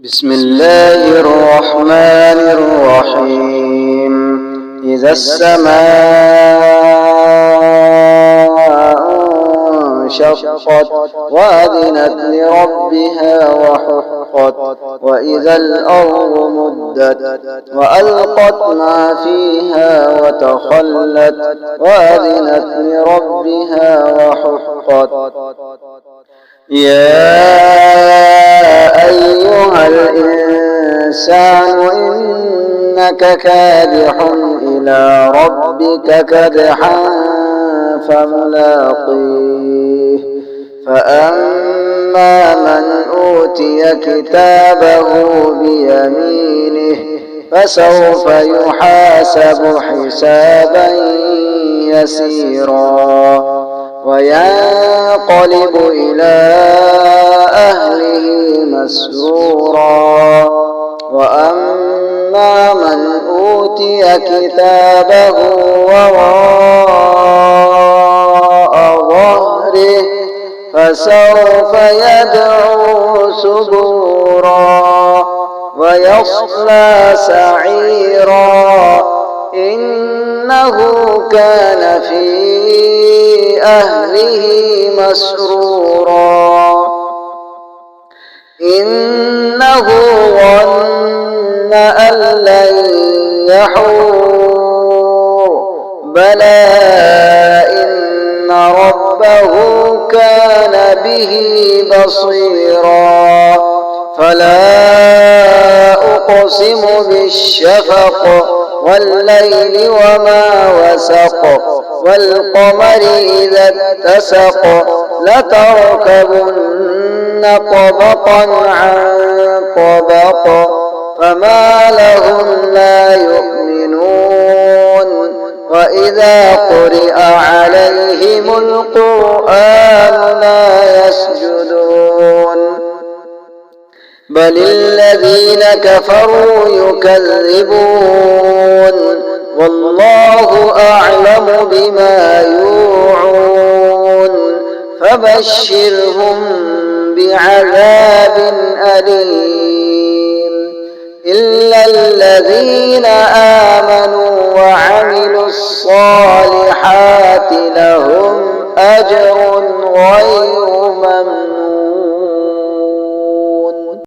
بسم الله الرحمن الرحيم. إذا السماء انشقت وأذنت لربها وحقت وإذا الأرض مدت وألقت ما فيها وتخلت وأذنت لربها وحقت. يا أيها الإنسان إنك كادح إلى ربك كدحا فملاقيه. فأما من أوتي كتابه بيمينه فسوف يحاسب حسابا يسيرا وينقلب إلى أهله مسرورا. وأما من أوتي كتابه وراء ظهره فسوف يدعو سبورا ويصلى سعيرا إنه كان في أهله مسرورا إنه ظن أن لن يحور بلى إن ربه كان به بصيرا. فلا أقسم بالشفق والليل وما وسق والقمر إذا اتسق لتركبن طبقا عن طبق فما لهم لا يؤمنون. وإذا قرئ عليهم القرآن لا يسجدون بل الذين كفروا يكذبون والله أعلم بما يوعون. فبشرهم بعذاب أليم إلا الذين آمنوا وعملوا الصالحات لهم أجر غير ممنون.